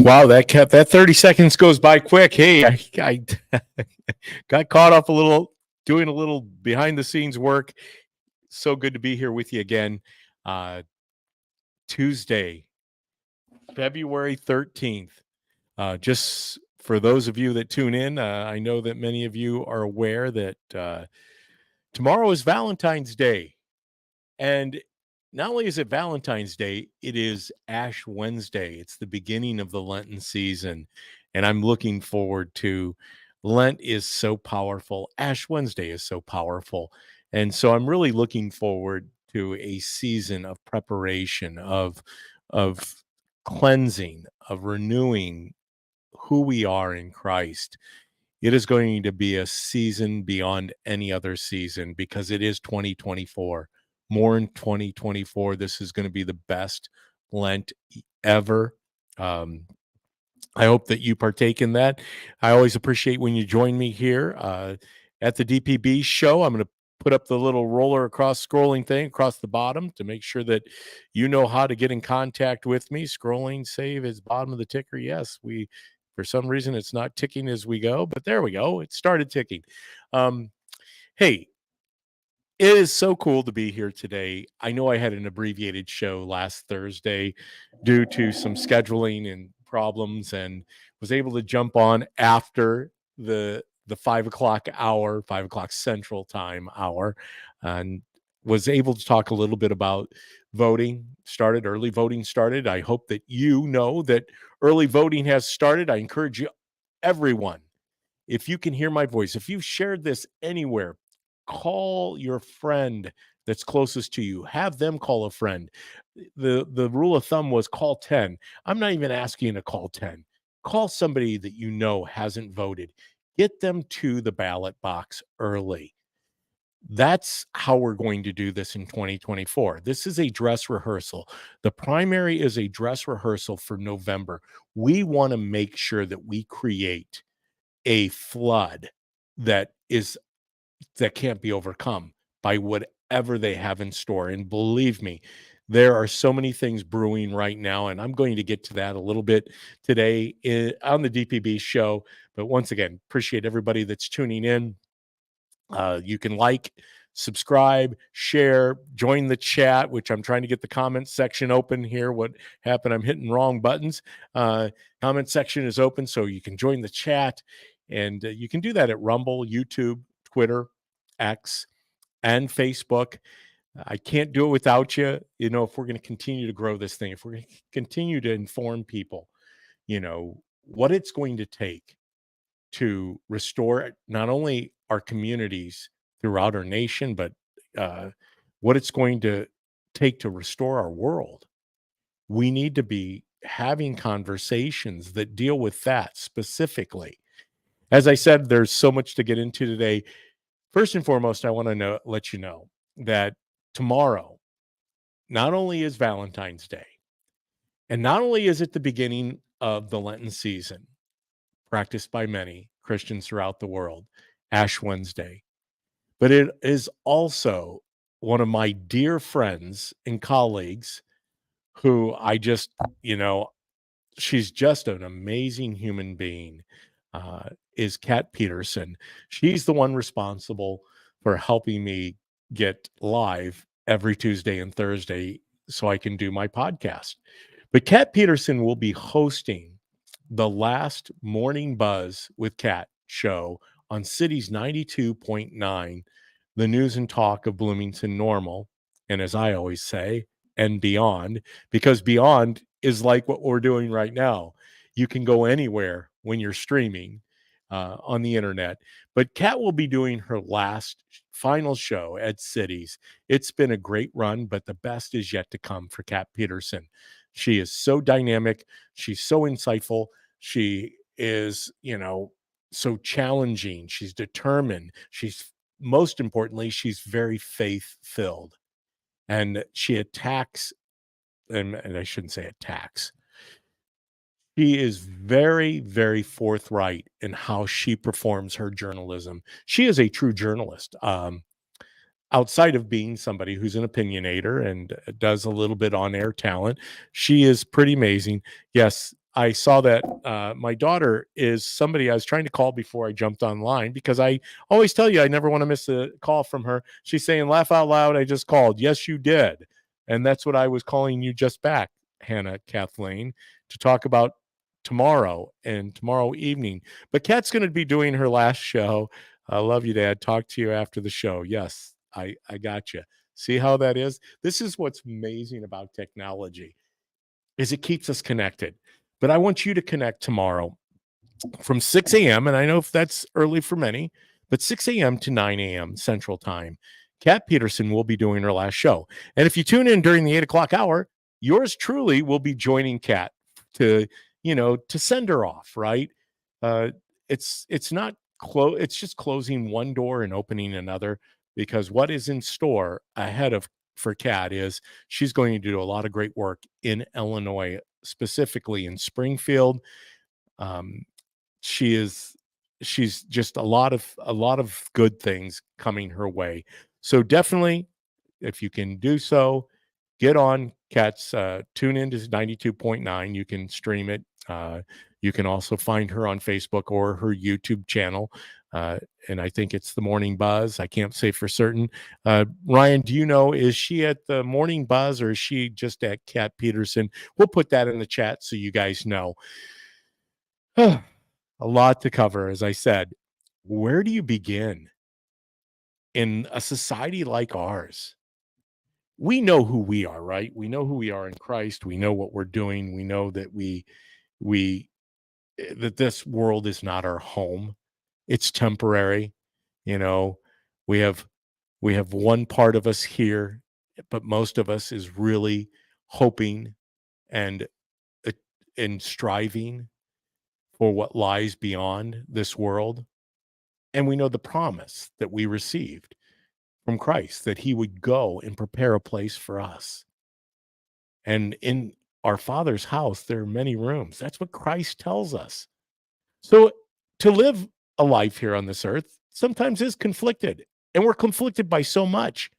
Wow, that 30 seconds goes by quick. Hey, I got caught up a little doing a little behind the scenes work. So good to be here with you again. Uh, Tuesday, February 13th. Just for those of you that tune in, I know that many of you are aware that tomorrow is Valentine's Day. And not only is it Valentine's Day, it is Ash Wednesday. It's the beginning of the Lenten season. And I'm looking forward to Lent is so powerful. Ash Wednesday is so powerful. And so I'm really looking forward to a season of preparation, of cleansing, of renewing who we are in Christ. It is going to be a season beyond any other season because it is 2024. More in 2024. This is going to be the best Lent ever. Um, I hope that you partake in that. I always appreciate when you join me here at the DPB show. I'm going to put up the little roller across scrolling thing across the bottom to make sure that you know how to get in contact with me. Scrolling save is bottom of the ticker. Yes, for some reason it's not ticking as we go, but there we go. It started ticking. Hey, it is so cool to be here today. I know I had an abbreviated show last Thursday due to some scheduling and problems, and was able to jump on after the 5 o'clock hour, 5 o'clock Central Time hour, and was able to talk a little bit about early voting started. I hope that you know that early voting has started. I encourage you, everyone, if you can hear my voice, if you've shared this anywhere, call your friend that's closest to you. Have them call a friend. The rule of thumb was call 10. I'm not even asking you to call 10. Call somebody that you know hasn't voted. Get them to the ballot box early. That's how we're going to do this in 2024. This is a dress rehearsal. The primary is a dress rehearsal for November. We want to make sure that we create a flood that can't be overcome by whatever they have in store. And believe me, there are so many things brewing right now, and I'm going to get to that a little bit today on the DPB show. But once again, appreciate everybody that's tuning in. You can subscribe, share, join the chat, which I'm trying to get the comment section open here. What happened? I'm hitting wrong buttons. Comment section is open, so you can join the chat, and you can do that at Rumble, YouTube, Twitter, X, and Facebook. I can't do it without you. You know, if we're going to continue to grow this thing, if we're going to continue to inform people, what it's going to take to restore not only our communities throughout our nation, but what it's going to take to restore our world. We need to be having conversations that deal with that specifically. As I said, there's so much to get into today. First and foremost, I want to let you know that tomorrow not only is Valentine's Day, and not only is it the beginning of the Lenten season, practiced by many Christians throughout the world, Ash Wednesday, but it is also one of my dear friends and colleagues who she's just an amazing human being, is Kat Peterson. She's the one responsible for helping me get live every Tuesday and Thursday so I can do my podcast. But Kat Peterson will be hosting the last Morning Buzz with Kat show on Cities 92.9, the news and talk of Bloomington Normal. And as I always say, and beyond, because beyond is like what we're doing right now. You can go anywhere when you're streaming on the internet. But Kat will be doing her final show at Cities. It's been a great run, but the best is yet to come for Kat Peterson. She is so dynamic. She's so insightful. She is, so challenging. She's determined. Most importantly, she's very faith-filled. And she attacks, and I shouldn't say attacks. She is very, very forthright in how she performs her journalism. She is a true journalist. Outside of being somebody who's an opinionator and does a little bit on-air talent, she is pretty amazing. Yes, I saw that my daughter is somebody I was trying to call before I jumped online because I always tell you I never want to miss a call from her. She's saying, "Laugh out loud, I just called." Yes, you did. And that's what I was calling you just back, Hannah Kathleen, to talk about tomorrow and tomorrow evening. But Kat's going to be doing her last show. I love you, Dad. Talk to you after the show. Yes, I got you. See how that is? This is what's amazing about technology is it keeps us connected. But I want you to connect tomorrow from 6 a.m. And I know if that's early for many, but 6 a.m. to 9 a.m. Central Time. Kat Peterson will be doing her last show. And if you tune in during the 8 o'clock hour, yours truly will be joining Kat to, to send her off, right? Uh, it's not it's just closing one door and opening another, because what is in store ahead of for Kat is she's going to do a lot of great work in Illinois, specifically in Springfield. Um, she is she's just a lot of good things coming her way. So definitely, if you can do so, get on Kat's tune in to 92.9. You can stream it. You can also find her on Facebook or her YouTube channel. And I think it's the Morning Buzz. I can't say for certain. Ryan, do you know, is she at the Morning Buzz or is she just at Kat Peterson? We'll put that in the chat so you guys know. A lot to cover, as I said. Where do you begin in a society like ours? We know who we are, right? We know who we are in Christ. We know what we're doing. We know that we that this world is not our home. It's temporary. You know, we have we have one part of us here, but most of us is really hoping and uh, and striving for what lies beyond this world. And we know the promise that we received from Christ, that he would go and prepare a place for us. And in our Father's house, there are many rooms. That's what Christ tells us. So to live a life here on this earth sometimes is conflicted, and we're conflicted by so much.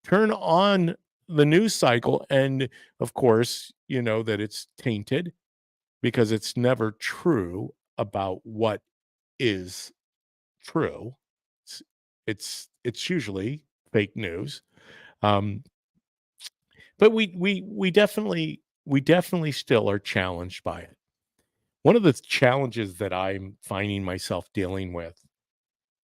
Turn on the news cycle, and of course, you know that it's tainted because it's never true about what is true. It's it's usually fake news. Um, but we definitely still are challenged by it. One of the challenges that I'm finding myself dealing with,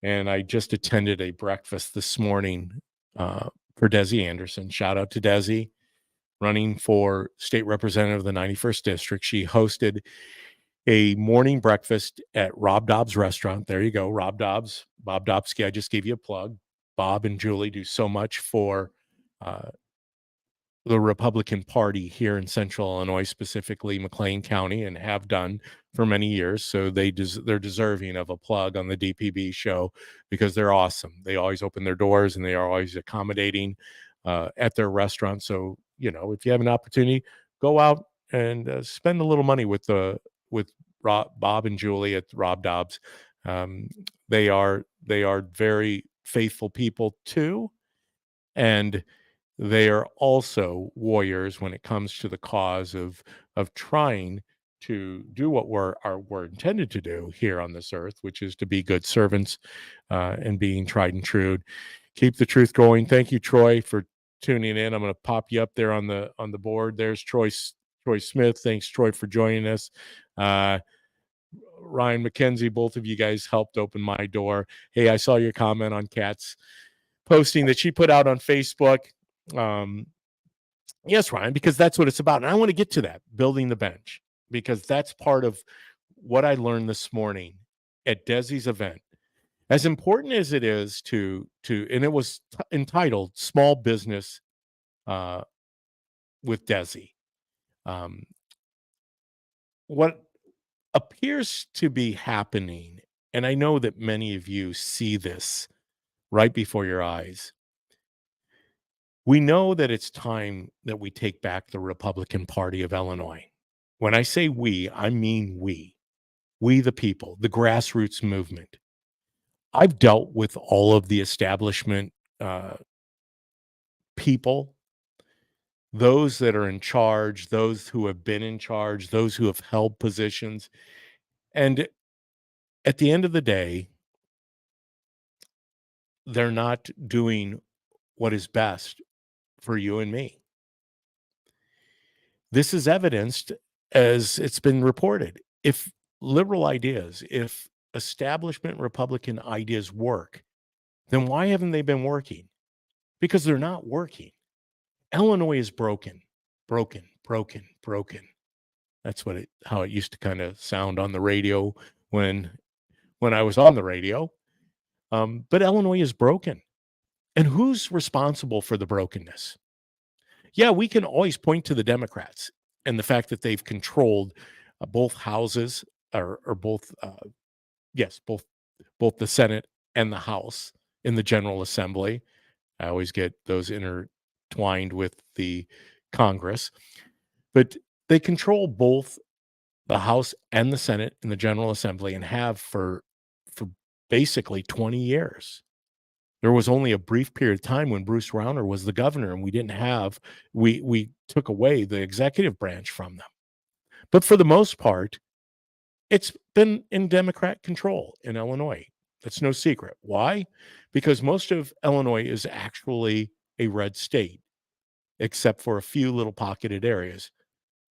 and I just attended a breakfast this morning for Desi Anderson. Shout out to Desi, running for state representative of the 91st district. She hosted a morning breakfast at Rob Dobbs restaurant. There you go, Rob Dobbs, Bob Dobsky. I just gave you a plug. Bob and Julie do so much for uh, the Republican Party here in Central Illinois, specifically McLean County, and have done for many years. So they're deserving of a plug on the DPB show because they're awesome. They always open their doors and they are always accommodating at their restaurant. So if you have an opportunity, go out and spend a little money with Bob and Julie at Rob Dobbs. Um, they are very faithful people too, and they are also warriors when it comes to the cause of trying to do what we're intended to do here on this earth, which is to be good servants and being tried and true. Keep the truth going. Thank you, Troy, for tuning in. I'm going to pop you up there on the board. There's Troy Smith. Thanks, Troy, for joining us. Ryan McKenzie, both of you guys helped open my door. Hey, I saw your comment on Kat's posting that she put out on Facebook. Yes, Ryan, because that's what it's about. And I want to get to that, building the bench, because that's part of what I learned this morning at Desi's event. As important as it is and it was entitled Small Business uh, with Desi. What appears to be happening, and I know that many of you see this right before your eyes. We know that it's time that we take back the Republican Party of Illinois. When I say we, I mean we the people, the grassroots movement. I've dealt with all of the establishment people those that are in charge, those who have been in charge, those who have held positions. And at the end of the day, they're not doing what is best for you and me. This is evidenced as it's been reported. If liberal ideas, if establishment Republican ideas work, then why haven't they been working? Because they're not working. Illinois is broken, broken, broken, broken. That's how it used to kind of sound on the radio when I was on the radio. But Illinois is broken. And who's responsible for the brokenness? Yeah, we can always point to the Democrats and the fact that they've controlled both houses or both, yes, both the Senate and the House in the General Assembly. I always get those intertwined with the Congress, but they control both the House and the Senate in the General Assembly and have for basically 20 years. There was only a brief period of time when Bruce Rauner was the governor, and we took away the executive branch from them. But for the most part, it's been in Democrat control in Illinois. That's no secret. Why? Because most of Illinois is actually a red state, except for a few little pocketed areas.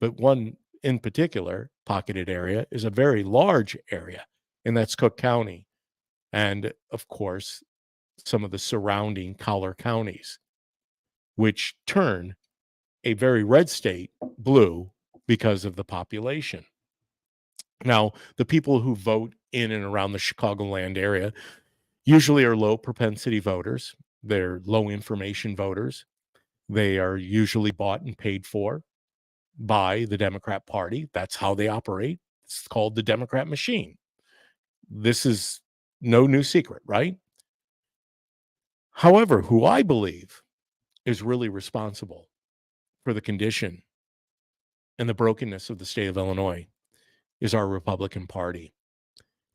But one in particular pocketed area is a very large area, and that's Cook County. And of course, some of the surrounding collar counties, which turn a very red state blue because of the population. Now, the people who vote in and around the Chicagoland area usually are low propensity voters. They're low information voters. They are usually bought and paid for by the Democrat Party. That's how they operate. It's called the Democrat machine. This is no new secret, right? However, who I believe is really responsible for the condition and the brokenness of the state of Illinois is our Republican Party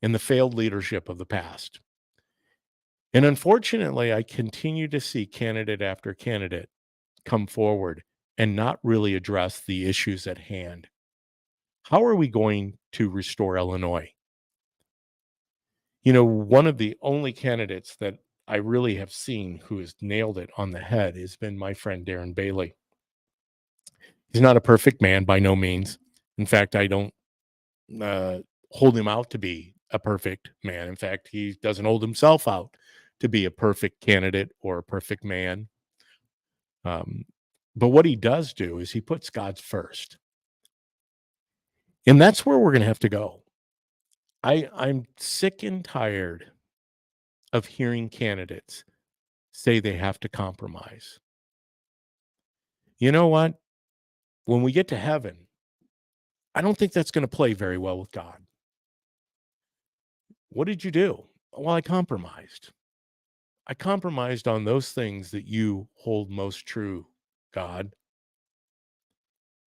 and the failed leadership of the past. And unfortunately, I continue to see candidate after candidate come forward and not really address the issues at hand. How are we going to restore Illinois? You know, one of the only candidates that I really have seen who has nailed it on the head has been my friend Darren Bailey. He's not a perfect man by no means. In fact, I don't hold him out to be a perfect man. In fact, he doesn't hold himself out to be a perfect candidate or a perfect man. But what he does do is he puts God first. And that's where we're going to have to go. I'm sick and tired of hearing candidates say they have to compromise. You know what? When we get to heaven, I don't think that's going to play very well with God. What did you do? Well, I compromised. I compromised on those things that you hold most true, God.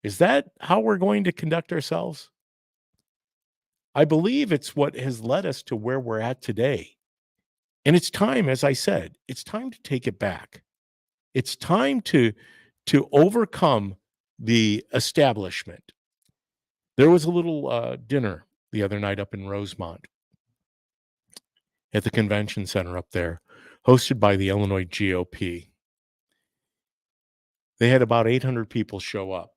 Is that how we're going to conduct ourselves? I believe it's what has led us to where we're at today. And it's time, as I said, it's time to take it back. It's time to overcome the establishment. There was a little dinner the other night up in Rosemont at the convention center up there, hosted by the Illinois GOP. They had about 800 people show up.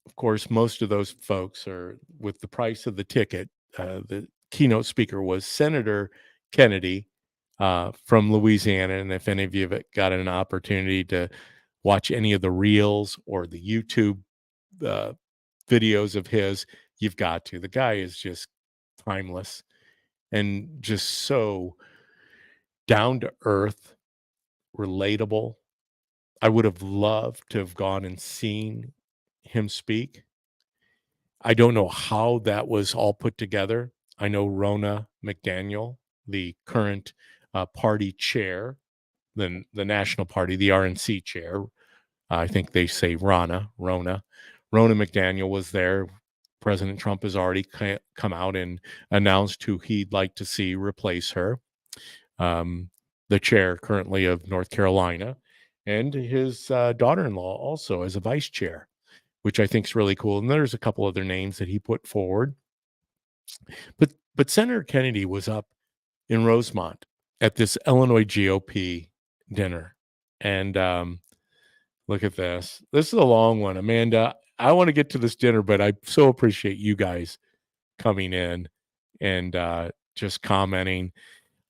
Of course, most of those folks are with the price of the ticket. The keynote speaker was Senator Kennedy from Louisiana. And if any of you have got an opportunity to watch any of the reels or the YouTube videos of his, you've got to. The guy is just timeless and just so down to earth, relatable. I would have loved to have gone and seen him speak. I don't know how that was all put together. I know Ronna McDaniel, the current party chair, the national party, the RNC chair. I think they say Ronna McDaniel was there. President Trump has already come out and announced who he'd like to see replace her. The chair currently of North Carolina. and his daughter-in-law also as a vice chair, which I think is really cool. And there's a couple other names that he put forward. But Senator Kennedy was up in Rosemont at this Illinois GOP dinner. And look at this. This is a long one, Amanda. I want to get to this dinner, but I so appreciate you guys coming in and just commenting.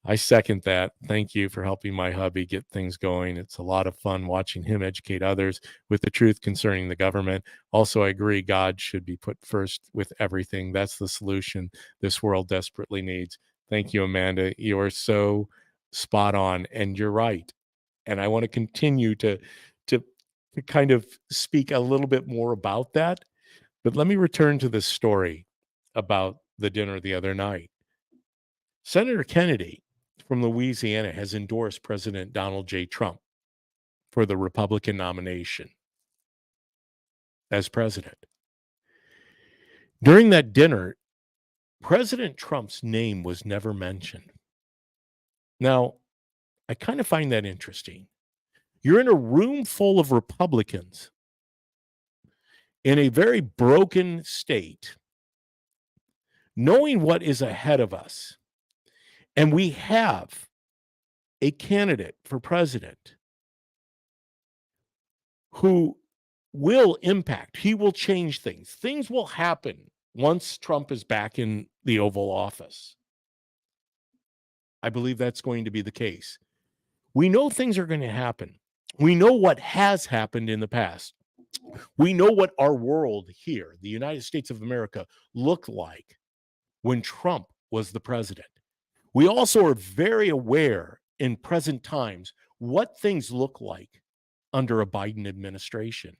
I second that. Thank you for helping my hubby get things going. It's a lot of fun watching him educate others with the truth concerning the government. Also, I agree God should be put first with everything. That's the solution this world desperately needs. Thank you, Amanda. You are so spot on, and you're right. And I want to continue to kind of speak a little bit more about that. But let me return to this story about the dinner the other night. Senator Kennedy from Louisiana has endorsed President Donald J. Trump for the Republican nomination as president. During that dinner, President Trump's name was never mentioned. Now, I kind of find that interesting. You're in a room full of Republicans in a very broken state, knowing what is ahead of us, and we have a candidate for president who will impact, he will change things. Things will happen once Trump is back in the Oval Office. I believe that's going to be the case. We know things are going to happen. We know what has happened in the past. We know what our world here, the United States of America, looked like when Trump was the president. We also are very aware in present times what things look like under a Biden administration.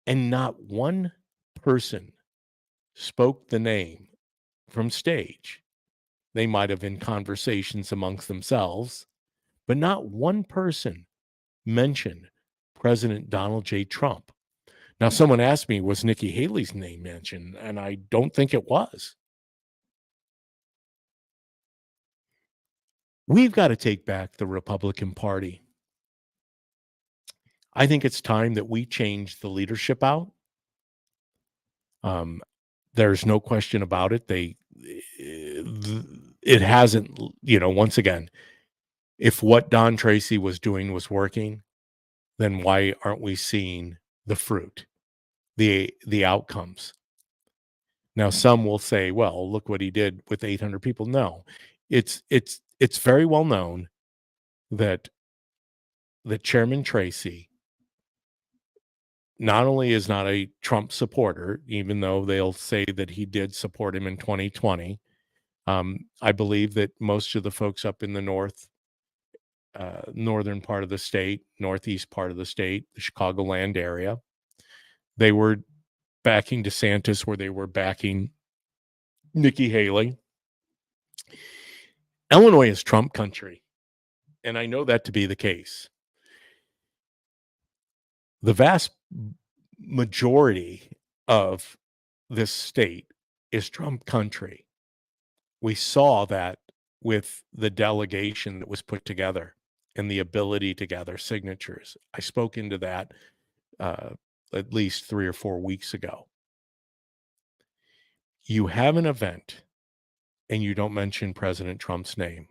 And not one person spoke the name from stage. They might have in conversations amongst themselves, but not one person mentioned President Donald J. Trump. Now, someone asked me, was Nikki Haley's name mentioned? And I don't think it was. We've got to take back the Republican Party. I think it's time that we change the leadership out. There's no question about it. It hasn't, once again, if what Don Tracy was doing was working, then why aren't we seeing the fruit, the outcomes? Now, some will say, well, look what he did with 800 people. No, it's very well known that Chairman Tracy not only is not a Trump supporter, even though they'll say that he did support him in 2020. I believe that most of the folks up in the northern part of the state, northeast part of the state, the Chicagoland area, they were backing DeSantis where they were backing Nikki Haley. Illinois is Trump country, and I know that to be the case. The vast majority of this state is Trump country. We saw that with the delegation that was put together and the ability to gather signatures. I spoke into that at least 3 or 4 weeks ago. You have an event and you don't mention President Trump's name.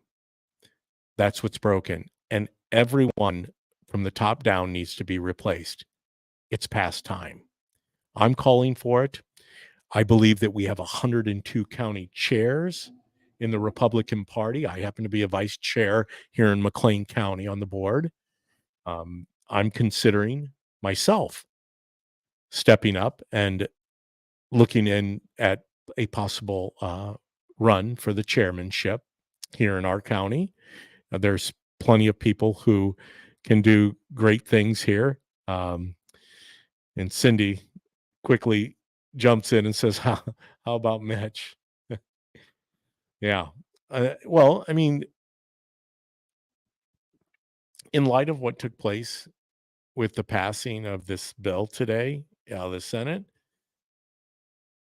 That's what's broken. And everyone from the top down needs to be replaced. It's past time. I'm calling for it. I believe that we have 102 county chairs in the Republican Party. I happen to be a vice chair here in McLean County on the board. I'm considering myself stepping up and looking in at a possible run for the chairmanship here in our county. There's plenty of people who can do great things here. And Cindy quickly jumps in and says, how about Mitch? Yeah. Well, I mean, in light of what took place with the passing of this bill today, the Senate,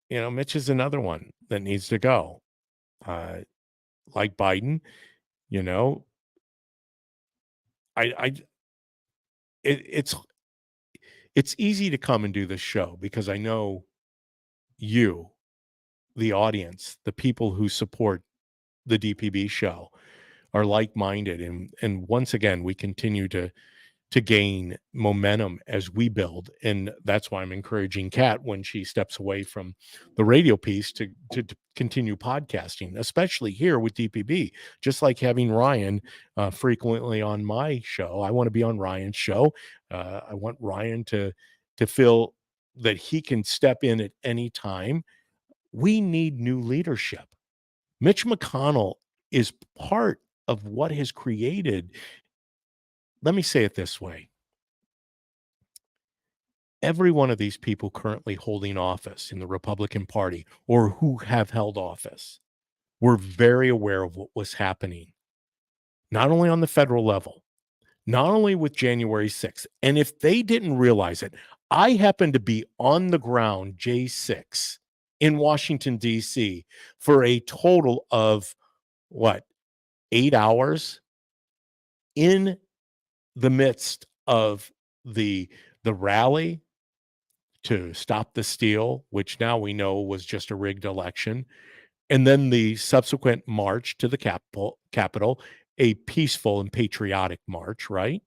Mitch is another one that needs to go. Like Biden, you know, I it's easy to come and do this show because I know you, the audience, the people who support the DPB show are like-minded, and once again we continue to gain momentum as we build. And that's why I'm encouraging Kat when she steps away from the radio piece to continue podcasting, especially here with DPB, just like having Ryan frequently on my show. I want to be on Ryan's show. I want Ryan to feel that he can step in at any time. We need new leadership. Mitch McConnell is part of what has created. Let me say it this way. Every one of these people currently holding office in the Republican Party or who have held office were very aware of what was happening, not only on the federal level, not only with January 6th. And if they didn't realize it, I happened to be on the ground J6 in Washington, D.C. for a total of 8 hours in the midst of the rally to stop the steal, which now we know was just a rigged election, and then the subsequent march to the Capitol, a peaceful and patriotic march, right?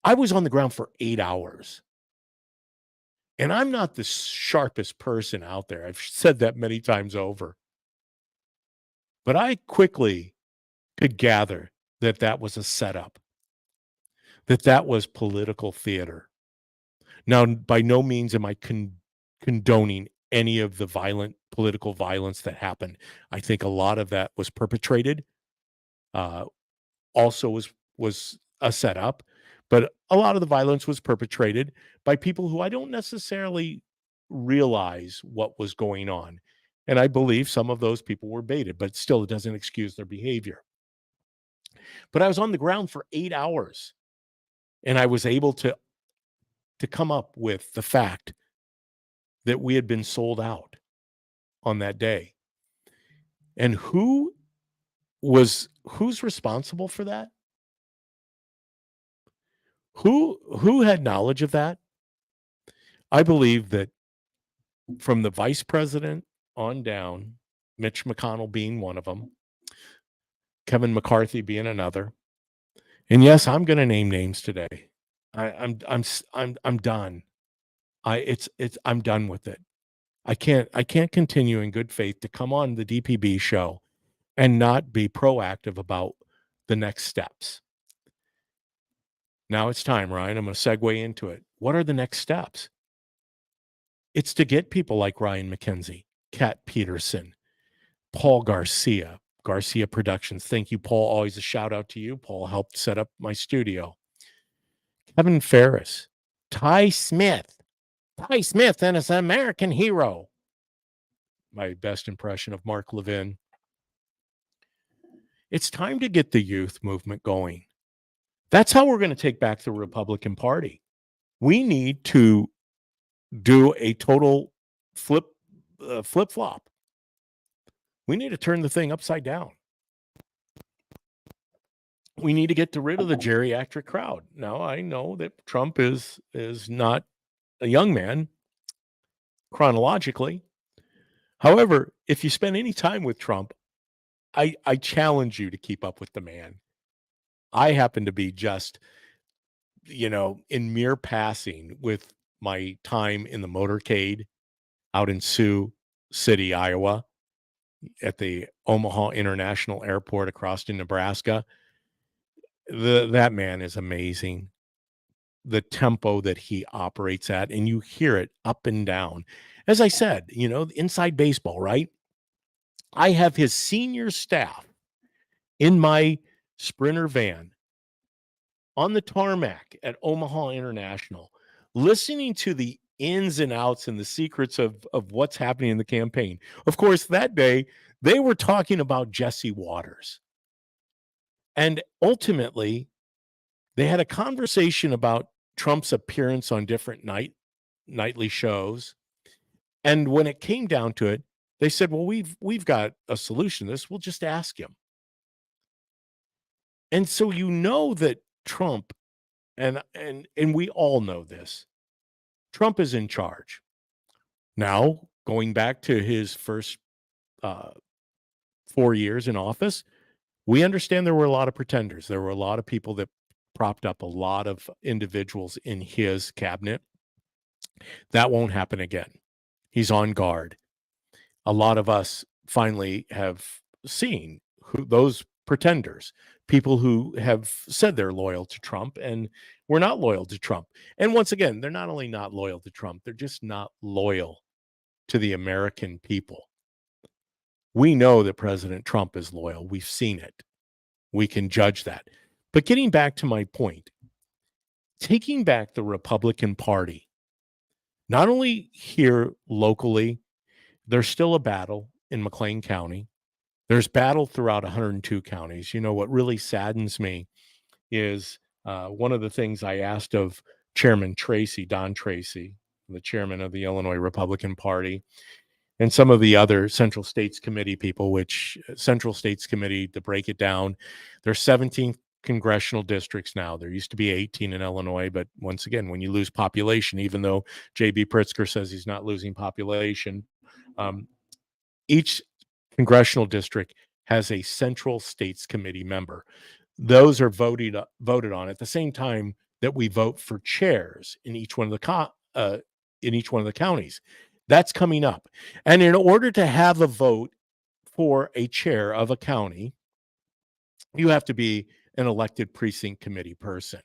I was on the ground for 8 hours. And I'm not the sharpest person out there. I've said that many times over. But I quickly could gather that that was a setup, that that was political theater. Now, by no means am I condoning any of the violent political violence that happened. I think a lot of that was perpetrated, uh, also was a setup, but a lot of the violence was perpetrated by people who I don't necessarily realize what was going on. And I believe some of those people were baited, but still it doesn't excuse their behavior. But I was on the ground for 8 hours and I was able to come up with the fact that we had been sold out on that day. And who's responsible for that? Who had knowledge of that? I believe that from the vice president on down, Mitch McConnell being one of them, Kevin McCarthy being another. And yes, I'm going to name names today. I'm done. I'm done with it. I can't continue in good faith to come on the DPB show and not be proactive about the next steps. Now it's time, Ryan. I'm going to segue into it. What are the next steps? It's to get people like Ryan McKenzie, Kat Peterson, Paul Garcia Productions. Thank you, Paul. Always a shout out to you. Paul helped set up my studio. Kevin Ferris, Ty Smith. Ty Smith and his American hero. My best impression of Mark Levin. It's time to get the youth movement going. That's how we're going to take back the Republican Party. We need to do a total flip-flop. We need to turn the thing upside down. We need to get rid of the geriatric crowd. Now, I know that Trump is not a young man chronologically. However, if you spend any time with Trump, I challenge you to keep up with the man. I happen to be just, in mere passing with my time in the motorcade out in Sioux City, Iowa, at the Omaha International Airport across in Nebraska. That man is amazing. The tempo that he operates at, and you hear it up and down. As I said, inside baseball, right? I have his senior staff in my Sprinter van on the tarmac at Omaha International, listening to the ins and outs and the secrets of what's happening in the campaign. Of course, that day, they were talking about Jesse Waters. And ultimately, they had a conversation about Trump's appearance on different nightly shows. And when it came down to it, they said, well, we've got a solution to this. We'll just ask him. And so you know that Trump and we all know this. Trump is in charge. Now, going back to his first uh, 4 years in office, we understand there were a lot of pretenders. There were a lot of people that propped up a lot of individuals in his cabinet. That won't happen again. He's on guard. A lot of us finally have seen who those pretenders, people who have said they're loyal to Trump and we're not loyal to Trump. And once again, they're not only not loyal to Trump, they're just not loyal to the American people. We know that President Trump is loyal. We've seen it. We can judge that. But getting back to my point, taking back the Republican Party, not only here locally, there's still a battle in McLean County. There's battle throughout 102 counties. You know, what really saddens me is one of the things I asked of Chairman Tracy, Don Tracy, the chairman of the Illinois Republican Party, and some of the other Central States Committee people, which Central States Committee, to break it down, there's 17 congressional districts now. There used to be 18 in Illinois, but once again, when you lose population, even though J.B. Pritzker says he's not losing population, um, each congressional district has a Central States Committee member. Those are voted on at the same time that we vote for chairs in each one of the counties. That's coming up. And in order to have a vote for a chair of a county, you have to be an elected precinct committee person.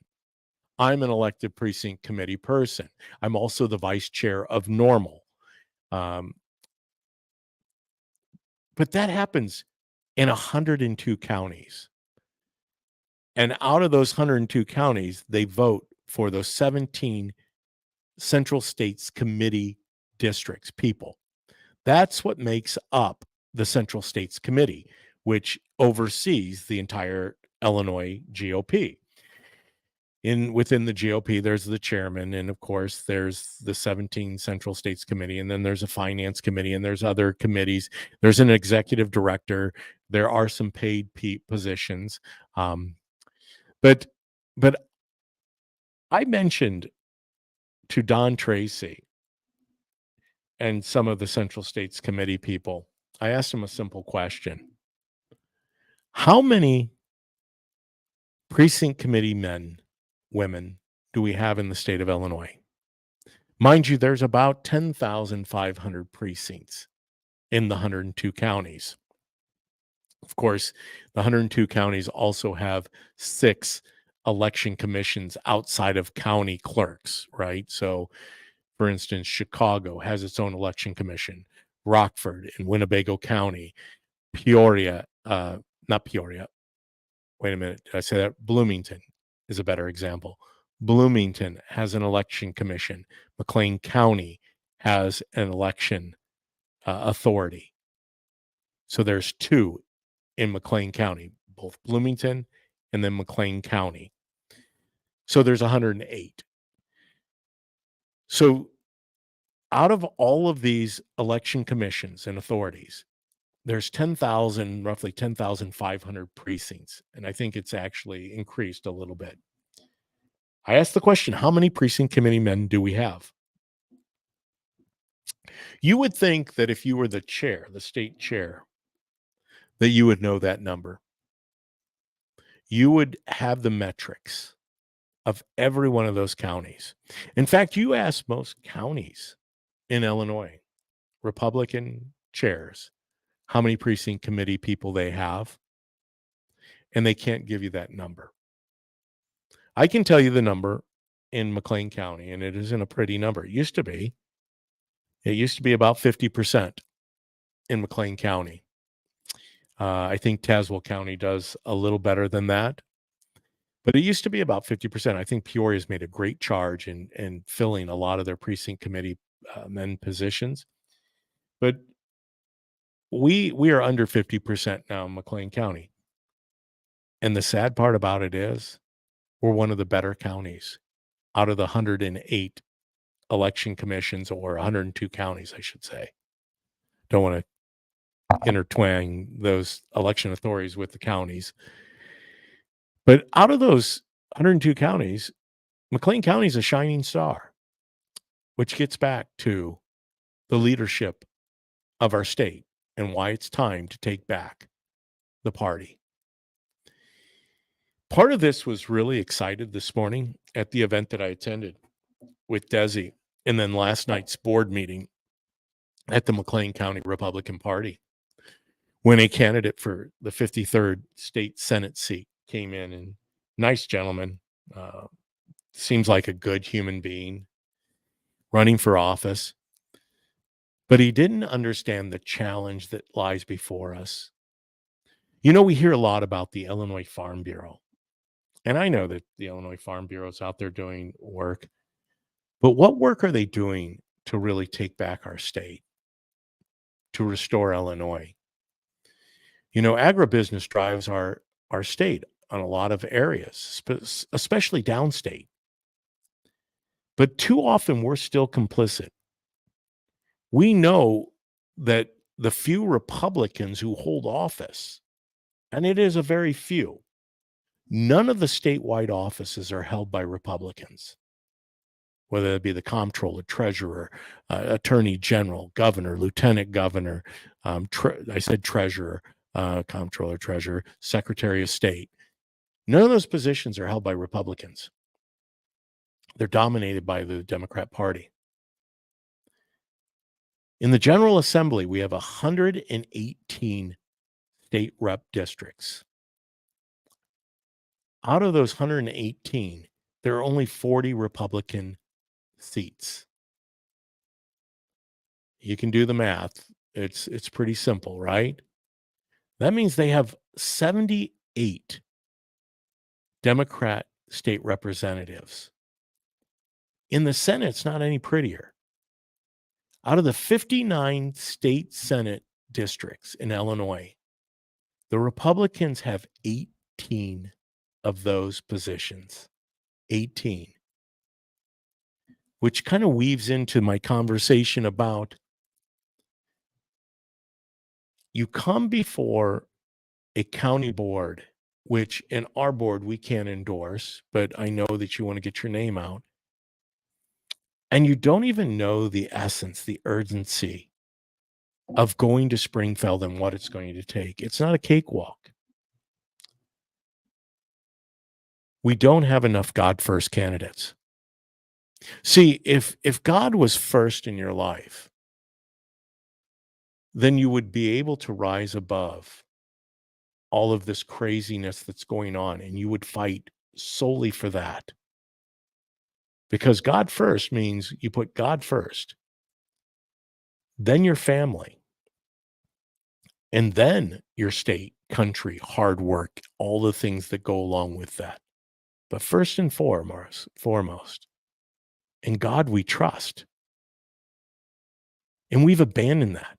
I'm an elected precinct committee person. I'm also the vice chair of Normal. But that happens in 102 counties. And out of those 102 counties, they vote for those 17 Central States Committee districts, people. That's what makes up the Central States Committee, which oversees the entire Illinois GOP. Within the GOP, there's the chairman, and of course, there's the 17 Central States Committee, and then there's a finance committee, and there's other committees. There's an executive director. There are some paid positions, but I mentioned to Don Tracy and some of the Central States Committee people, I asked them a simple question: how many precinct committee men, women do we have in the state of Illinois? Mind you, there's about 10,500 precincts in the 102 counties. Of course, the 102 counties also have 6 election commissions outside of county clerks, right? So, for instance, Chicago has its own election commission, Rockford in Winnebago County, Peoria, not Peoria. Wait a minute, did I say that? Bloomington is a better example. Bloomington has an election commission. McLean County has an election authority. So there's 2 in McLean County, both Bloomington and then McLean County. So there's 108. So out of all of these election commissions and authorities, there's roughly 10,500 precincts. And I think it's actually increased a little bit. I asked the question, how many precinct committee men do we have? You would think that if you were the chair, the state chair, that you would know that number. You would have the metrics of every one of those counties. In fact, you ask most counties in Illinois, Republican chairs, how many precinct committee people they have, and they can't give you that number. I can tell you the number in McLean County, and it isn't a pretty number. It used to be about 50% in McLean County. I think Tazewell County does a little better than that, but it used to be about 50%. I think Peoria's made a great charge in filling a lot of their precinct committee men positions, but we are under 50% now in McLean County. And the sad part about it is we're one of the better counties out of the 108 election commissions, or 102 counties, I should say. Don't want to intertwine those election authorities with the counties. But out of those 102 counties, McLean County is a shining star, which gets back to the leadership of our state and why it's time to take back the party. Part of this was really excited this morning at the event that I attended with Desi, and then last night's board meeting at the McLean County Republican Party, when a candidate for the 53rd state Senate seat came in, and nice gentleman, seems like a good human being, running for office, but he didn't understand the challenge that lies before us. You know, we hear a lot about the Illinois Farm Bureau, and I know that the Illinois Farm Bureau is out there doing work, but what work are they doing to really take back our state, to restore Illinois? You know, agribusiness drives our state on a lot of areas, especially downstate. But too often we're still complicit. We know that the few Republicans who hold office, and it is a very few, none of the statewide offices are held by Republicans, whether it be the comptroller, treasurer, attorney general, governor, lieutenant governor, I said treasurer, comptroller, treasurer, secretary of state. None of those positions are held by Republicans. They're dominated by the Democrat Party. In the General Assembly, we have 118 state rep districts. Out of those 118, there are only 40 Republican seats. You can do the math. It's pretty simple, right? That means they have 78 Democrat state representatives. In the Senate, it's not any prettier. Out of the 59 state Senate districts in Illinois, the Republicans have 18 of those positions. 18. Which kind of weaves into my conversation about you come before a county board, which in our board we can't endorse, but I know that you want to get your name out. And you don't even know the essence, the urgency of going to Springfield and what it's going to take. It's not a cakewalk. We don't have enough God first candidates. See, if God was first in your life, then you would be able to rise above all of this craziness that's going on, and you would fight solely for that. Because God first means you put God first, then your family, and then your state, country, hard work, all the things that go along with that. But first and foremost, in God we trust. And we've abandoned that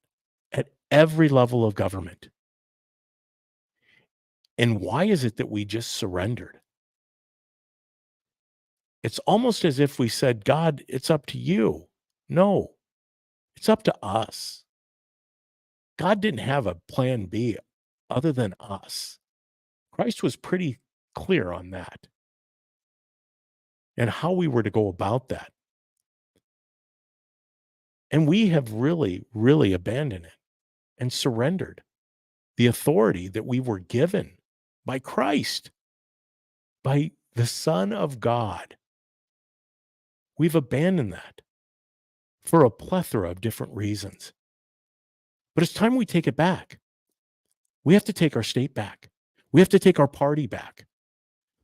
at every level of government. And why is it that we just surrendered? It's almost as if we said, God, it's up to you. No, it's up to us. God didn't have a plan B other than us. Christ was pretty clear on that and how we were to go about that. And we have really, really abandoned it and surrendered the authority that we were given by Christ, by the Son of God. We've abandoned that for a plethora of different reasons. But it's time we take it back. We have to take our state back. We have to take our party back.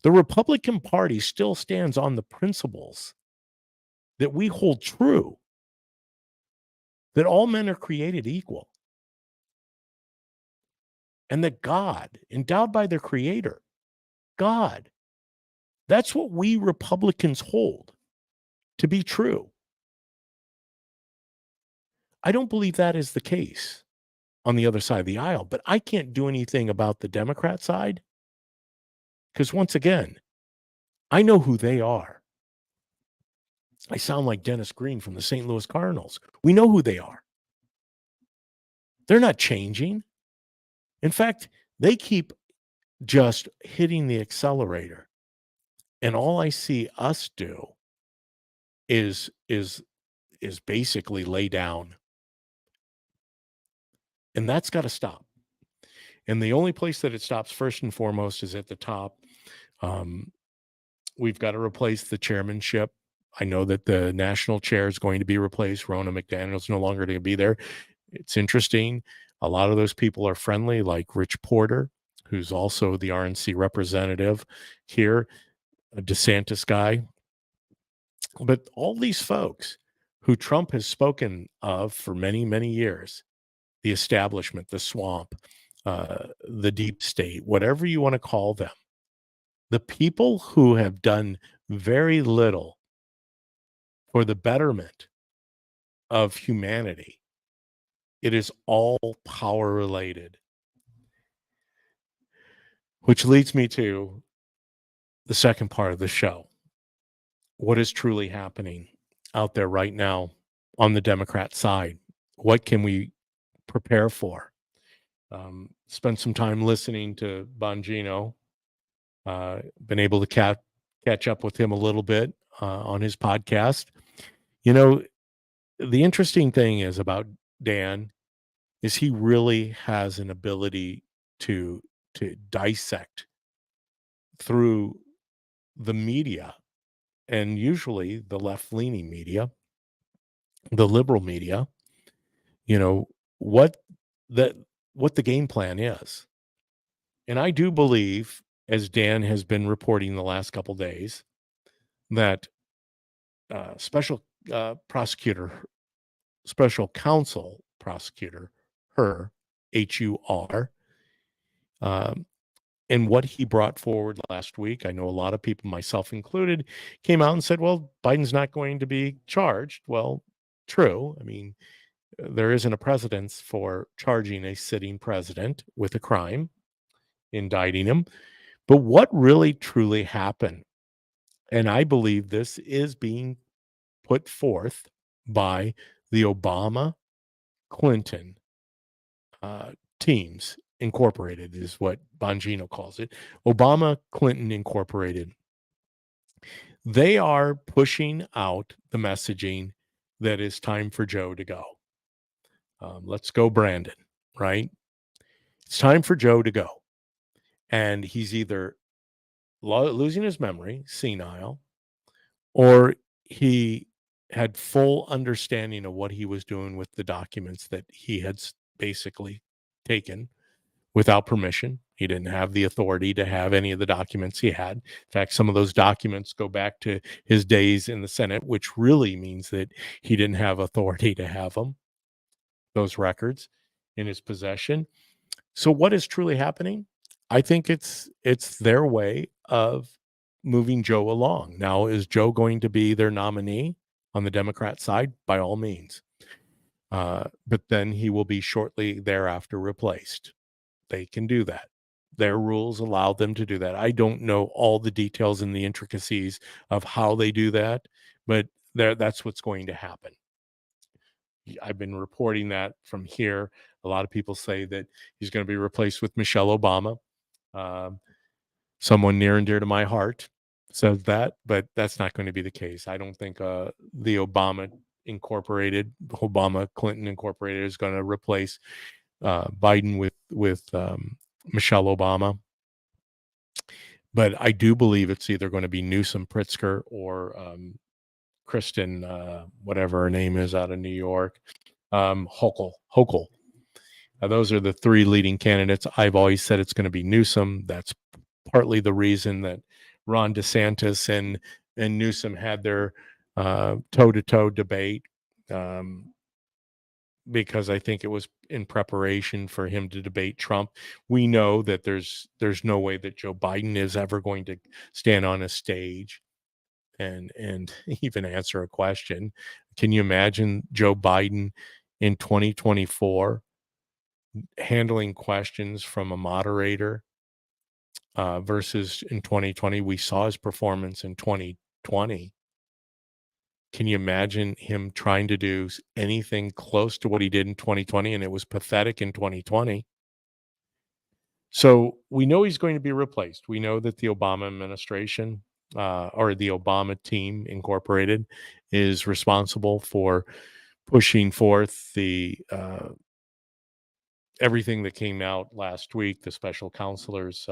The Republican Party still stands on the principles that we hold true, that all men are created equal, and that God, endowed by their creator, God, that's what we Republicans hold to be true. I don't believe that is the case on the other side of the aisle, but I can't do anything about the Democrat side because, once again, I know who they are. I sound like Dennis Green from the St. Louis Cardinals. We know who they are. They're not changing. In fact, they keep just hitting the accelerator. And all I see us do is basically lay down. And that's got to stop. And the only place that it stops first and foremost is at the top. Um, we've got to replace the chairmanship. I know that the national chair is going to be replaced. Rona McDaniel's no longer going to be there. It's interesting. A lot of those people are friendly, like Rich Porter, who's also the RNC representative here, a DeSantis guy. But all these folks who Trump has spoken of for many, many years, the establishment, the swamp, the deep state, whatever you want to call them, the people who have done very little for the betterment of humanity, it is all power related. Which leads me to the second part of the show. What is truly happening out there right now on the Democrat side? What can we prepare for? Spent some time listening to Bongino. Been able to catch up with him a little bit on his podcast. You know, the interesting thing is about Dan is he really has an ability to dissect through the media, and usually the left-leaning media, the liberal media, you know, what the what the game plan is. And I do believe, as Dan has been reporting the last couple days, that special prosecutor, special counsel prosecutor, Hur, um, and what he brought forward last week. I know a lot of people, myself included, came out and said, well, Biden's not going to be charged. Well, true. I mean, there isn't a precedence for charging a sitting president with a crime, indicting him. But what really truly happened, and I believe this is being put forth by the Obama Clinton teams incorporated, is what Bongino calls it. Obama Clinton Incorporated. They are pushing out the messaging that it's time for Joe to go. Let's go, Brandon, right? It's time for Joe to go. And he's either losing his memory, senile, or he had full understanding of what he was doing with the documents that he had basically taken without permission. He didn't have the authority to have any of the documents he had. In fact, some of those documents go back to his days in the Senate, which really means that he didn't have authority to have them, those records in his possession. So what is truly happening? I think it's their way of moving Joe along. Now, is Joe going to be their nominee on the Democrat side? By all means. But then he will be shortly thereafter replaced. They can do that. Their rules allow them to do that. I don't know all the details and the intricacies of how they do that, but that's what's going to happen. I've been reporting that from here. A lot of people say that he's going to be replaced with Michelle Obama. Someone near and dear to my heart says that, but that's not going to be the case. I don't think the Obama Clinton Incorporated is going to replace Biden with Michelle Obama. But I do believe it's either going to be Newsom, Pritzker, or Kristen, whatever her name is, out of New York, Hochul. Those are the three leading candidates. I've always said it's going to be Newsom. That's partly the reason that Ron DeSantis and Newsom had their toe-to-toe debate, because I think it was in preparation for him to debate Trump. We know that there's no way that Joe Biden is ever going to stand on a stage and even answer a question. Can you imagine Joe Biden in 2024 handling questions from a moderator versus in 2020? We saw his performance in 2020. Can you imagine him trying to do anything close to what he did in 2020? And it was pathetic in 2020. So we know he's going to be replaced. We know that the Obama administration or the Obama team incorporated is responsible for pushing forth the everything that came out last week, the special counselor's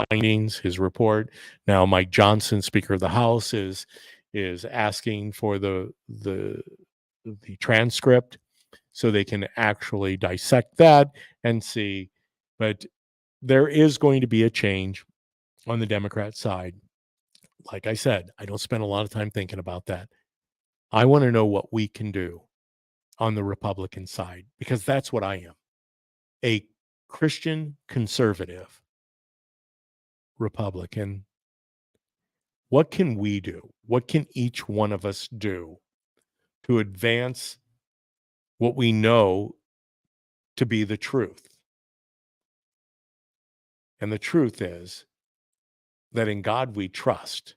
findings, his report. Now Mike Johnson, Speaker of the House, is asking for the transcript so they can actually dissect that and see. But there is going to be a change on the Democrat side. Like I said, I don't spend a lot of time thinking about that. I want to know what we can do on the Republican side, because that's what I am, a Christian conservative Republican. What can we do? What can each one of us do to advance what we know to be the truth? And the truth is that in God we trust,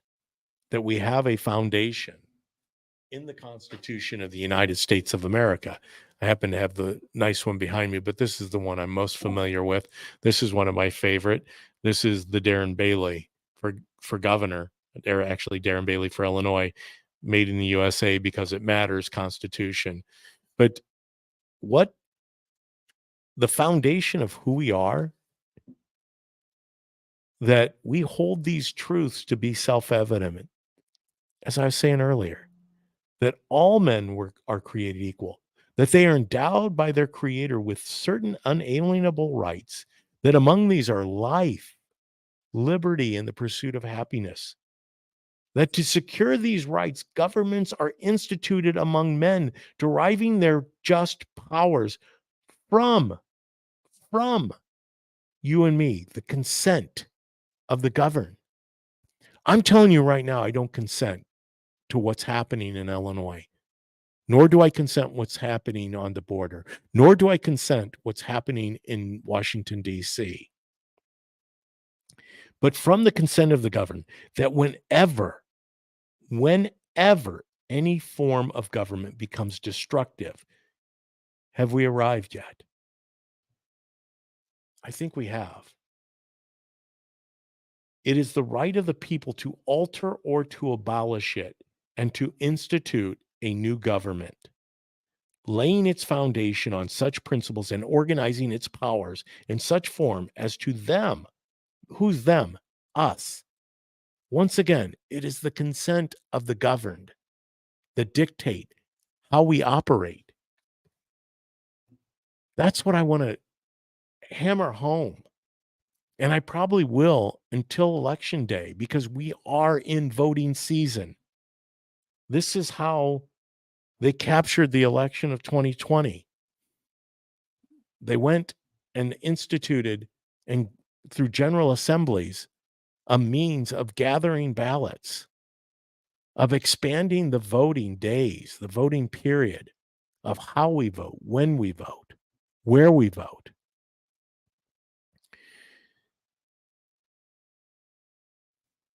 that we have a foundation in the Constitution of the United States of America. I happen to have the nice one behind me, but this is the one I'm most familiar with. This is one of my favorite. This is the Darren Bailey for governor. They're actually Darren Bailey for Illinois, made in the USA because it matters Constitution. But what the foundation of who we are, that we hold these truths to be self-evident. As I was saying earlier, that all men are created equal, that they are endowed by their creator with certain unalienable rights, that among these are life, liberty, and the pursuit of happiness. That to secure these rights, governments are instituted among men, deriving their just powers from you and me, the consent of the governed. I'm telling you right now, I don't consent to what's happening in Illinois, nor do I consent what's happening on the border, nor do I consent what's happening in Washington, D.C. But from the consent of the governed, that whenever any form of government becomes destructive, have we arrived yet? I think we have. It is the right of the people to alter or to abolish it and to institute a new government, laying its foundation on such principles and organizing its powers in such form as to them. Who's them? Us. Once again, it is the consent of the governed that dictate how we operate. That's what I want to hammer home. And I probably will until election day, because we are in voting season. This is how they captured the election of 2020. They went and instituted, and through general assemblies, a means of gathering ballots, of expanding the voting days, the voting period, of how we vote, when we vote, where we vote.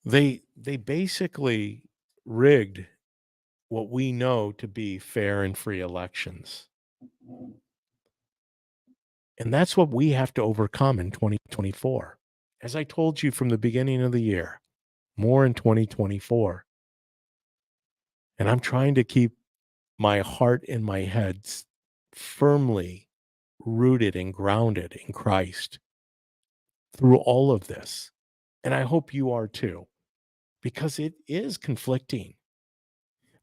They basically rigged what we know to be fair and free elections. And that's what we have to overcome in 2024. As I told you from the beginning of the year, more in 2024. And I'm trying to keep my heart and my head firmly rooted and grounded in Christ through all of this. And I hope you are too, because it is conflicting.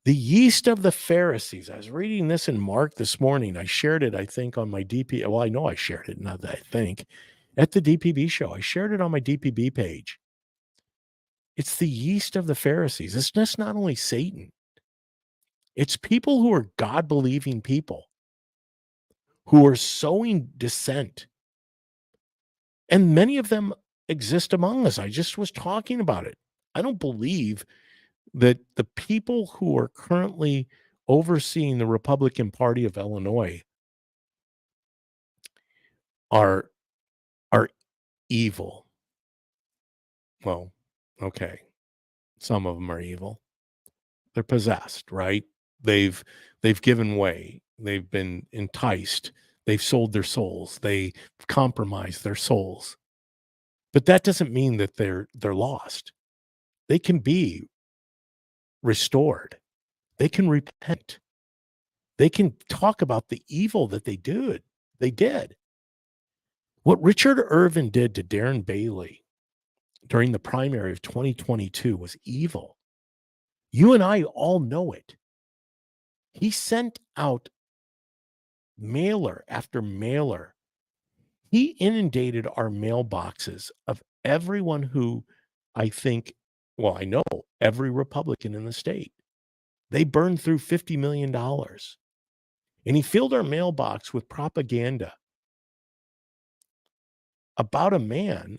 The yeast of the Pharisees. I was reading this in Mark this morning. I shared it, I think, on my DP. Well, I know I shared it, not that I think, at the DPB show. I shared it on my DPB page. It's the yeast of the Pharisees. It's just not only Satan. It's people who are God-believing people who are sowing dissent. And many of them exist among us. I just was talking about it. I don't believe that the people who are currently overseeing the Republican Party of Illinois are evil. Well, okay. Some of them are evil. They're possessed, right? They've given way. They've been enticed. They've sold their souls. They compromised their souls. But that doesn't mean that they're lost. They can be restored. They can repent. They can talk about the evil that they did. They did. What Richard Irvin did to Darren Bailey during the primary of 2022 was evil. You and I all know it. He sent out mailer after mailer. He inundated our mailboxes of everyone who I think, well, I know every Republican in the state. They burned through $50 million. And he filled our mailbox with propaganda about a man.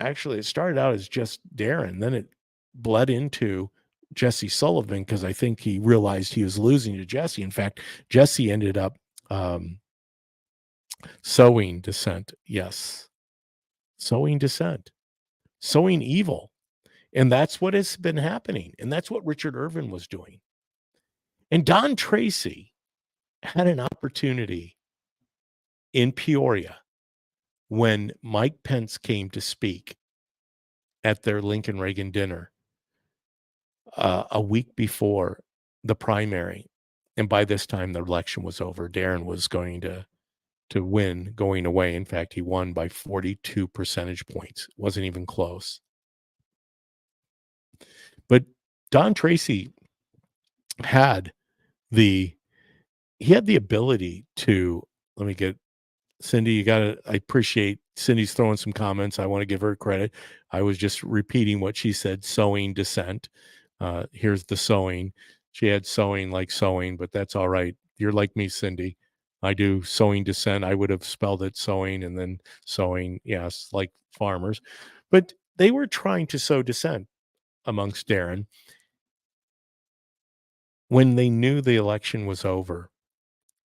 Actually, it started out as just Darren. Then it bled into Jesse Sullivan because I think he realized he was losing to Jesse. In fact, Jesse ended up sowing dissent. Yes. Sowing dissent, sowing evil. And that's what has been happening. And that's what Richard Irvin was doing. And Don Tracy had an opportunity in Peoria when Mike Pence came to speak at their Lincoln Reagan dinner a week before the primary. And by this time, the election was over. Darren was going to win going away. In fact, he won by 42 percentage points. It wasn't even close. But Don Tracy had the ability to, let me get Cindy, I appreciate Cindy's throwing some comments. I want to give her credit. I was just repeating what she said, sowing dissent. Here's the sowing. She had sowing like sewing, but that's all right. You're like me, Cindy. I do sowing dissent. I would have spelled it sowing and then sowing, yes, like farmers. But they were trying to sow dissent amongst Darren when they knew the election was over.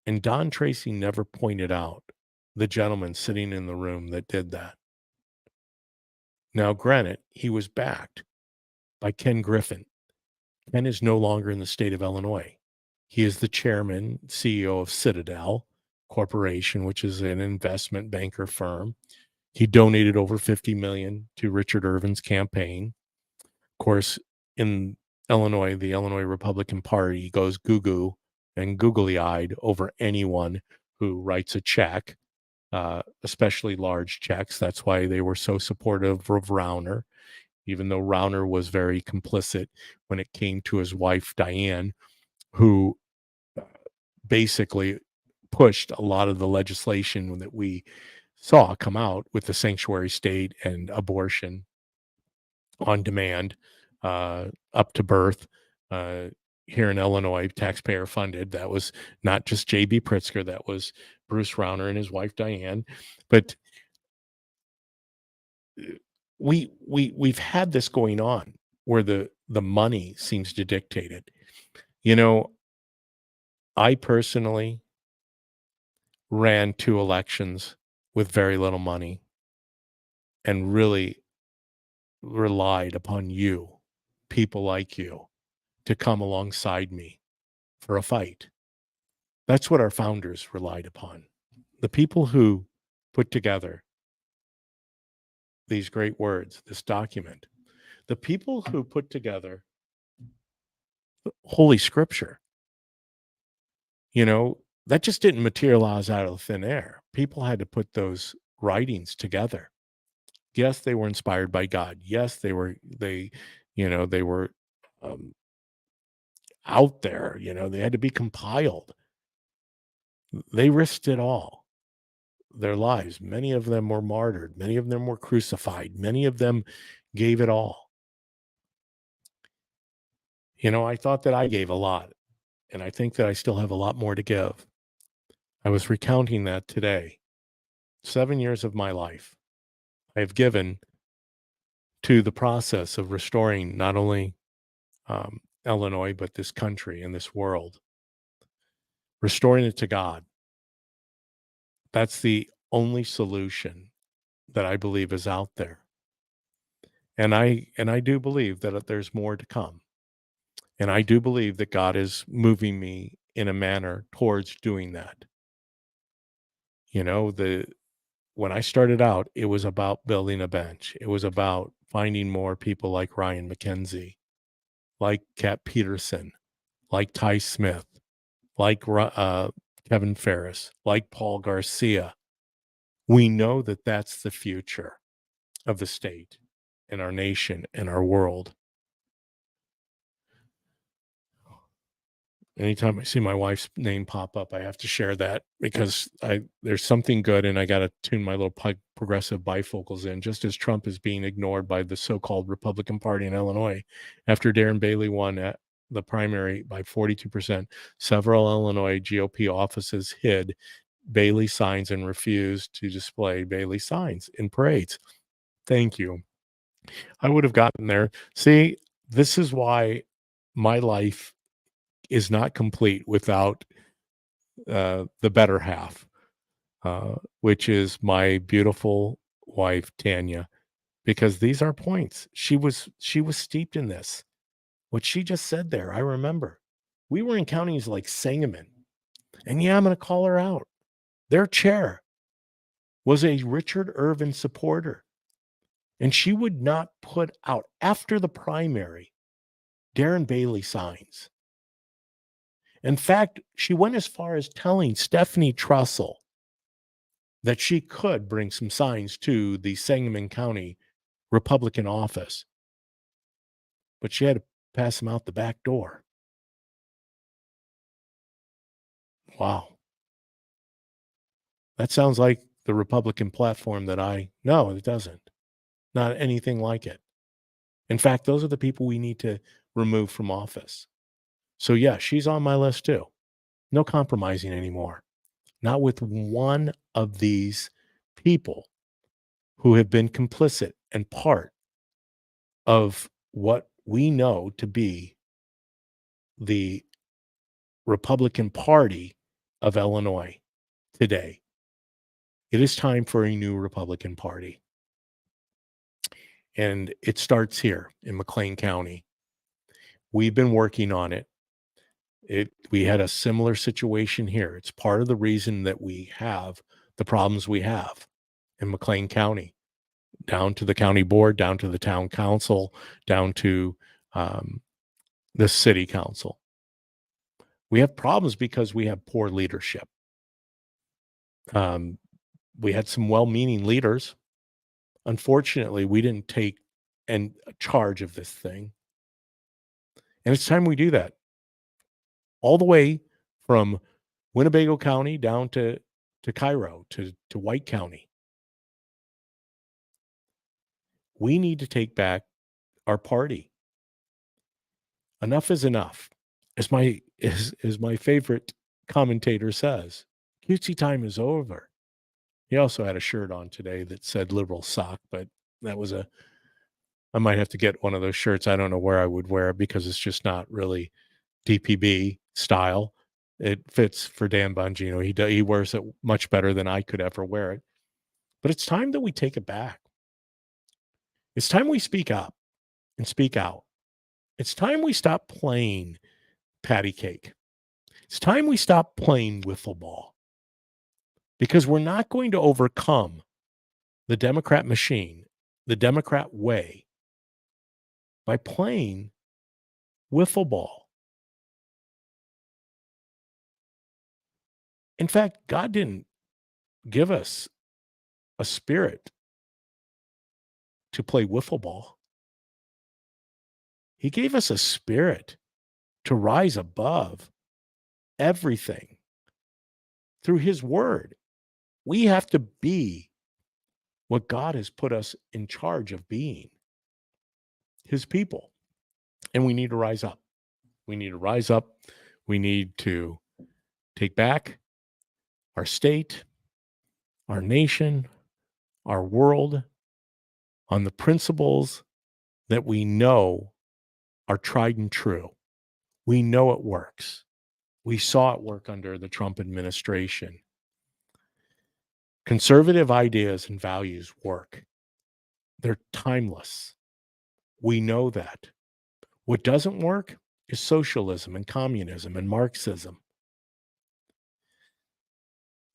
And Don Tracy never pointed out the gentleman sitting in the room that did that. Now, granted, he was backed by Ken Griffin. Ken is no longer in the state of Illinois. He is the chairman, CEO of Citadel Corporation, which is an investment banker firm. He donated over $50 million to Richard Irvin's campaign. Of course, in Illinois, the Illinois Republican Party goes goo-goo and googly-eyed over anyone who writes a check, especially large checks. That's why they were so supportive of Rauner, even though Rauner was very complicit when it came to his wife, Diane, who basically pushed a lot of the legislation that we saw come out with the sanctuary state and abortion on demand, up to birth, here in Illinois, taxpayer funded. That was not just J.B. Pritzker, that was Bruce Rauner and his wife Diane. But we've had this going on where the money seems to dictate it. You know, I personally ran 2 elections with very little money and really relied upon you, people like you, to come alongside me for a fight. That's what our founders relied upon. The people who put together these great words, this document, the people who put together Holy Scripture, that just didn't materialize out of thin air. People had to put those writings together. Yes, they were inspired by God. Yes, they were out there, they had to be compiled. They risked it all, their lives. Many of them were martyred. Many of them were crucified. Many of them gave it all. I thought that I gave a lot, and I think that I still have a lot more to give. I was recounting that today. 7 years of my life I have given to the process of restoring not only Illinois, but this country and this world, restoring it to God. That's the only solution that I believe is out there. And I do believe that there's more to come. And I do believe that God is moving me in a manner towards doing that. When I started out, it was about building a bench. It was about finding more people like Ryan McKenzie, like Kat Peterson, like Ty Smith, like Kevin Ferris, like Paul Garcia. We know that that's the future of the state and our nation and our world. Anytime I see my wife's name pop up, I have to share that because there's something good, and I got to tune my little progressive bifocals in. Just as Trump is being ignored by the so-called Republican Party in Illinois, after Darren Bailey won at the primary by 42%, several Illinois GOP offices hid Bailey signs and refused to display Bailey signs in parades. Thank you. I would have gotten there. See, this is why my life is not complete without the better half, which is my beautiful wife Tanya, because these are points. She was steeped in this. What she just said there, I remember. We were in counties like Sangamon, and yeah, I'm going to call her out. Their chair was a Richard Irvin supporter, and she would not put out after the primary Darren Bailey signs. In fact, she went as far as telling Stephanie Trussell that she could bring some signs to the Sangamon County Republican office, but she had to pass them out the back door. Wow. That sounds like the Republican platform that no, it doesn't. Not anything like it. In fact, those are the people we need to remove from office. So yeah, she's on my list too. No compromising anymore. Not with one of these people who have been complicit and part of what we know to be the Republican Party of Illinois today. It is time for a new Republican Party. And it starts here in McLean County. We've been working on it. We had a similar situation here. It's part of the reason that we have the problems we have in McLean County, down to the county board, down to the town council, down to the city council. We have problems because we have poor leadership. We had some well-meaning leaders. Unfortunately, we didn't take charge of this thing. And it's time we do that. All the way from Winnebago County down to Cairo, to White County. We need to take back our party. Enough is enough. As my favorite commentator says, cutesy time is over. He also had a shirt on today that said liberal sock, but that was I might have to get one of those shirts. I don't know where I would wear it because it's just not really DPB style. It fits for Dan Bongino. He wears it much better than I could ever wear it. But it's time that we take it back. It's time we speak up and speak out. It's time we stop playing patty cake. It's time we stop playing wiffle ball, because we're not going to overcome the Democrat machine, the Democrat way, by playing wiffle ball. In fact, God didn't give us a spirit to play wiffle ball. He gave us a spirit to rise above everything through his word. We have to be what God has put us in charge of being, his people. And we need to rise up. We need to rise up. We need to take back our state, our nation, our world on the principles that we know are tried and true. We know it works. We saw it work under the Trump administration. Conservative ideas and values work. They're timeless. We know that. What doesn't work is socialism and communism and Marxism.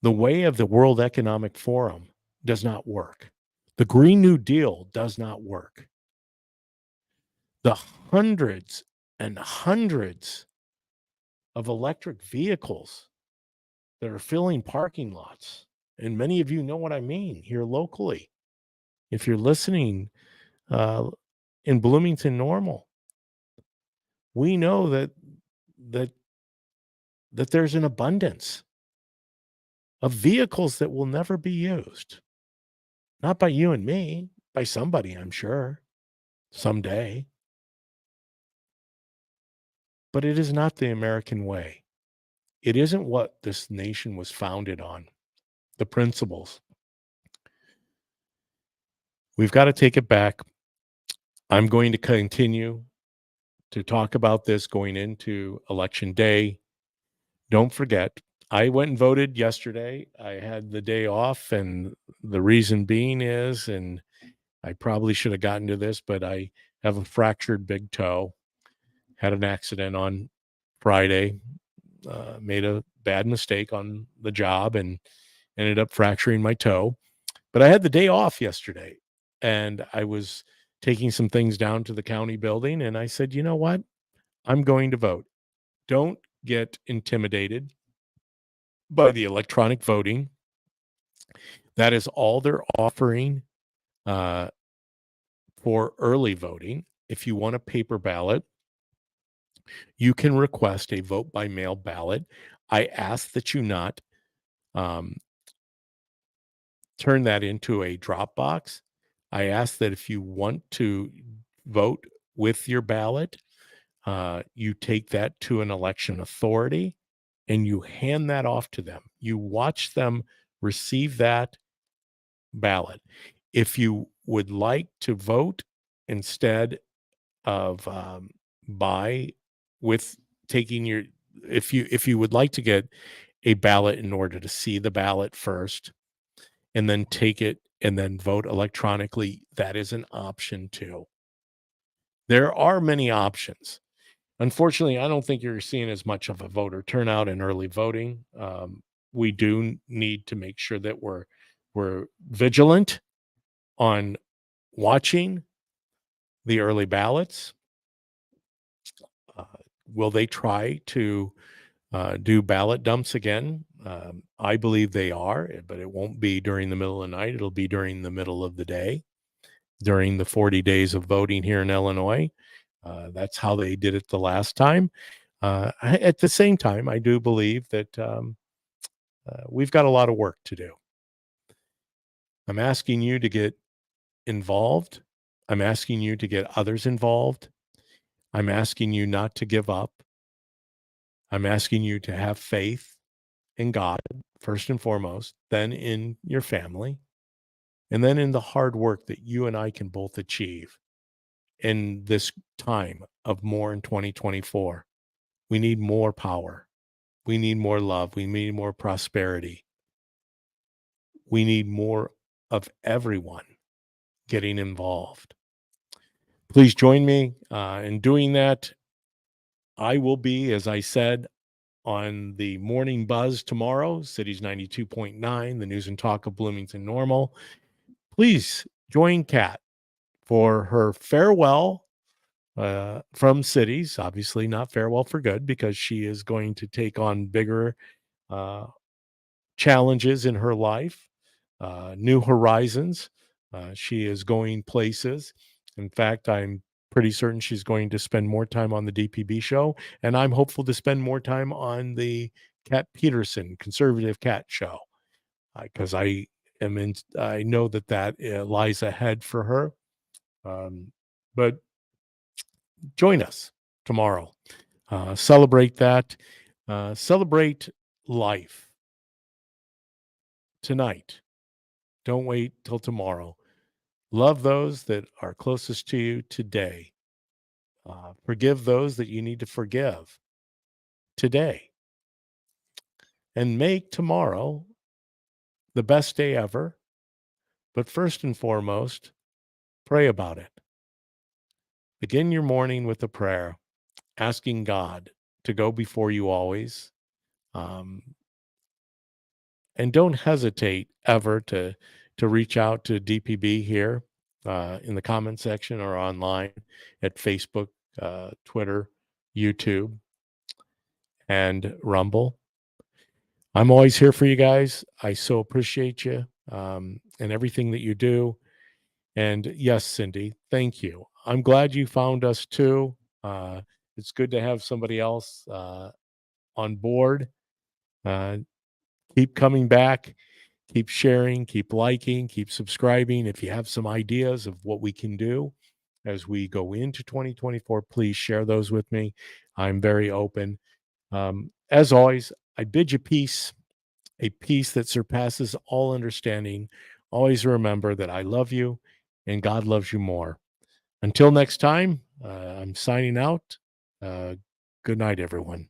The way of the World Economic Forum does not work. The Green New Deal does not work. The hundreds and hundreds of electric vehicles that are filling parking lots, and many of you know what I mean here locally. If you're listening in Bloomington Normal, we know that that there's an abundance of vehicles that will never be used. Not by you and me, by somebody, I'm sure, someday. But it is not the American way. It isn't what this nation was founded on, the principles. We've got to take it back. I'm going to continue to talk about this going into Election Day. Don't forget, I went and voted yesterday. I had the day off, and the reason being is, and I probably should have gotten to this, but I have a fractured big toe. Had an accident on Friday, made a bad mistake on the job and ended up fracturing my toe. But I had the day off yesterday, and I was taking some things down to the county building, and I said, you know what? I'm going to vote. Don't get intimidated by the electronic voting. That is all they're offering uh, for early voting. If you want a paper ballot, you can request a vote by mail ballot. I ask that you not um, turn that into a drop box. I ask that if you want to vote with your ballot, you take that to an election authority and you hand that off to them. You watch them receive that ballot. If you would like to vote instead of by with taking your if you would like to get a ballot in order to see the ballot first and then take it and then vote electronically, that is an option too. There are many options. Unfortunately, I don't think you're seeing as much of a voter turnout in early voting. We do need to make sure that we're vigilant on watching the early ballots. Uh, will they try to do ballot dumps again? I believe they are, but it won't be during the middle of the night. It'll be during the middle of the day, during the 40 days of voting here in Illinois. That's how they did it the last time. At the same time, I do believe that we've got a lot of work to do. I'm asking you to get involved. I'm asking you to get others involved. I'm asking you not to give up. I'm asking you to have faith in God, first and foremost, then in your family, and then in the hard work that you and I can both achieve in this time of more in 2024. We need more power. We need more love. We need more prosperity. We need more of everyone getting involved. Please join me in doing that. I will be, as I said, on the Morning Buzz tomorrow, Cities 92.9, the news and talk of Bloomington Normal. Please join Kat for her farewell from Cities. Obviously, not farewell for good, because she is going to take on bigger uh, challenges in her life, new horizons. She is going places. In fact, I'm pretty certain she's going to spend more time on the DPB show, and I'm hopeful to spend more time on the Kat Peterson Conservative Cat Show, because I know that lies ahead for her. But join us tomorrow. Celebrate that. Celebrate life tonight. Don't wait till tomorrow. Love those that are closest to you today. Forgive those that you need to forgive today. And make tomorrow the best day ever. But first and foremost, pray about it. Begin your morning with a prayer, asking God to go before you always, um, And don't hesitate ever to reach out to DPB here in the comment section or online at Facebook, Twitter, YouTube, and Rumble. I'm always here for you guys. I so appreciate you and everything that you do. And yes, Cindy, thank you. I'm glad you found us too. It's good to have somebody else on board. Uh, keep coming back, keep sharing, keep liking, keep subscribing. If you have some ideas of what we can do as we go into 2024, please share those with me. I'm very open. As always, I bid you peace, a peace that surpasses all understanding. Always remember that I love you and God loves you more. Until next time, I'm signing out. Good night, everyone.